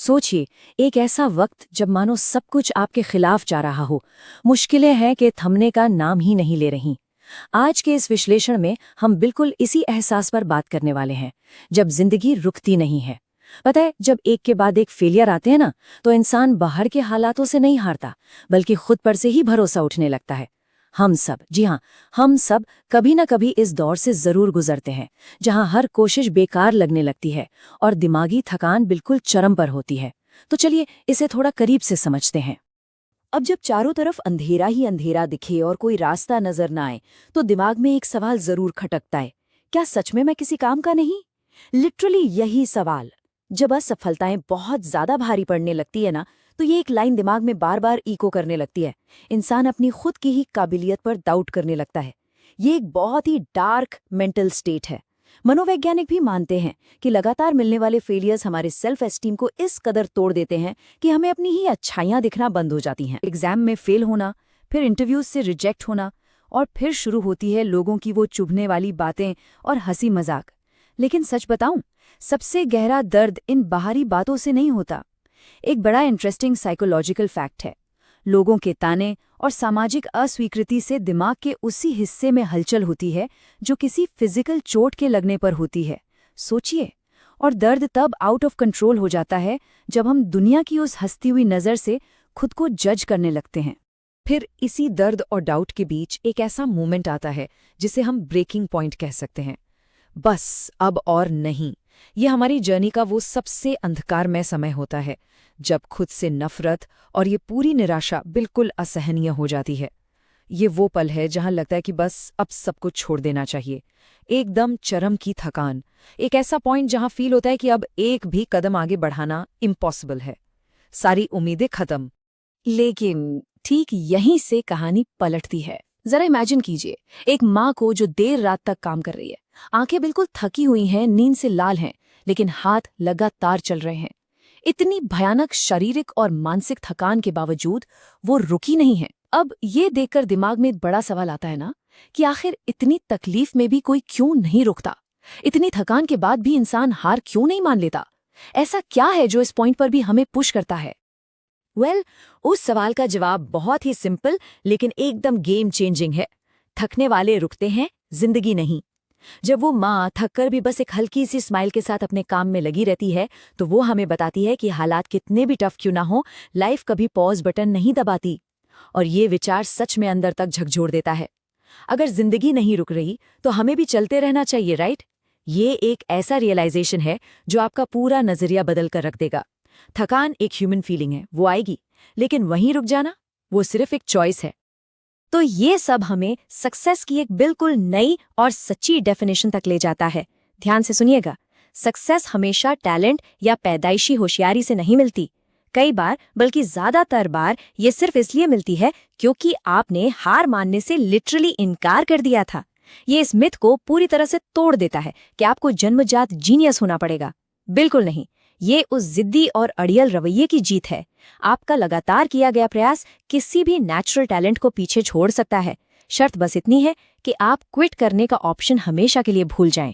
सोचिए, एक ऐसा वक्त जब मानो सब कुछ आपके खिलाफ जा रहा हो, मुश्किलें हैं कि थमने का नाम ही नहीं ले रही। आज के इस विश्लेषण में हम बिल्कुल इसी एहसास पर बात करने वाले हैं, जब जिंदगी रुकती नहीं है। पता है, जब एक के बाद एक फेलियर आते हैं ना, तो इंसान बाहर के हालातों से नहीं हारता, बल्कि खुद पर से ही भरोसा उठने लगता है। हम सब, जी हाँ, हम सब कभी ना कभी इस दौर से जरूर गुजरते हैं, जहां हर कोशिश बेकार लगने लगती है और दिमागी थकान बिल्कुल चरम पर होती है। तो चलिए इसे थोड़ा करीब से समझते हैं। अब जब चारों तरफ अंधेरा ही अंधेरा दिखे और कोई रास्ता नजर ना आए, तो दिमाग में एक सवाल जरूर खटकता है, क्या सच में मैं किसी काम का नहीं? लिटरली यही सवाल। जब असफलताएं बहुत ज्यादा भारी पड़ने लगती है ना, तो ये एक लाइन दिमाग में बार बार इको करने लगती है। इंसान अपनी खुद की ही काबिलियत पर डाउट करने लगता है। ये एक बहुत ही डार्क मेंटल स्टेट है। मनोवैज्ञानिक भी मानते हैं कि लगातार मिलने वाले फेलियर्स हमारे सेल्फ एस्टीम को इस कदर तोड़ देते हैं कि हमें अपनी ही अच्छाइयां दिखना बंद हो जाती हैं। एग्जाम में फेल होना, फिर इंटरव्यूज से रिजेक्ट होना, और फिर शुरू होती है लोगों की वो चुभने वाली बातें और हंसी मजाक। लेकिन सच बताऊं, सबसे गहरा दर्द इन बाहरी बातों से नहीं होता। एक बड़ा इंटरेस्टिंग साइकोलॉजिकल फैक्ट है। लोगों के ताने और सामाजिक अस्वीकृति से दिमाग के उसी हिस्से में हलचल होती है जो किसी फिजिकल चोट के लगने पर होती है। सोचिए, और दर्द तब आउट ऑफ कंट्रोल हो जाता है जब हम दुनिया की उस हंसती हुई नज़र से खुद को जज करने लगते हैं। फिर इसी दर्द और डाउट के बीच एक ऐसा मोमेंट आता है जिसे हम ब्रेकिंग पॉइंट कह सकते हैं। बस अब और नहीं। ये हमारी जर्नी का वो सबसे अंधकारमय समय होता है, जब खुद से नफरत और ये पूरी निराशा बिल्कुल असहनीय हो जाती है। ये वो पल है जहां लगता है कि बस अब सब कुछ छोड़ देना चाहिए। एकदम चरम की थकान। एक ऐसा पॉइंट जहां फील होता है कि अब एक भी कदम आगे बढ़ाना इम्पॉसिबल है। सारी उम्मीदें खत्म। लेकिन ठीक यहीं से कहानी पलटती है। जरा इमेजिन कीजिए, एक माँ को जो देर रात तक काम कर रही है। आंखें बिल्कुल थकी हुई हैं, नींद से लाल हैं, लेकिन हाथ लगातार चल रहे हैं। इतनी भयानक शारीरिक और मानसिक थकान के बावजूद वो रुकी नहीं है। अब ये देखकर दिमाग में एक बड़ा सवाल आता है ना, कि आखिर इतनी तकलीफ में भी कोई क्यों नहीं रुकता? इतनी थकान के बाद भी इंसान हार क्यों नहीं मान लेता? ऐसा क्या है जो इस पॉइंट पर भी हमें पुश करता है? उस सवाल का जवाब बहुत ही सिंपल लेकिन एकदम गेम चेंजिंग है। थकने वाले रुकते हैं, जिंदगी नहीं। जब वो माँ थककर भी बस एक हल्की सी स्माइल के साथ अपने काम में लगी रहती है, तो वो हमें बताती है कि हालात कितने भी टफ क्यों ना हो, लाइफ कभी पॉज बटन नहीं दबाती। और ये विचार सच में अंदर तक झकझोर देता है। अगर जिंदगी नहीं रुक रही तो हमें भी चलते रहना चाहिए, राइट? ये एक ऐसा रियलाइजेशन है जो आपका पूरा नजरिया बदल कर रख देगा। थकान एक ह्यूमन फीलिंग है, वो आएगी, लेकिन वहीं रुक जाना वो सिर्फ एक चॉइस है। तो ये सब हमें सक्सेस की एक बिल्कुल नई और सच्ची डेफिनेशन तक ले जाता है। ध्यान से सुनिएगा, सक्सेस हमेशा टैलेंट या पैदाइशी होशियारी से नहीं मिलती। कई बार, बल्कि ज्यादातर बार, ये सिर्फ इसलिए मिलती है क्योंकि आपने हार मानने से लिटरली इनकार कर दिया था। ये इस मिथ को पूरी तरह से तोड़ देता है कि आपको जन्मजात जीनियस होना पड़ेगा। बिल्कुल नहीं, ये उस जिद्दी और अड़ियल रवैये की जीत है। आपका लगातार किया गया प्रयास किसी भी नेचुरल टैलेंट को पीछे छोड़ सकता है। शर्त बस इतनी है कि आप क्विट करने का ऑप्शन हमेशा के लिए भूल जाएं।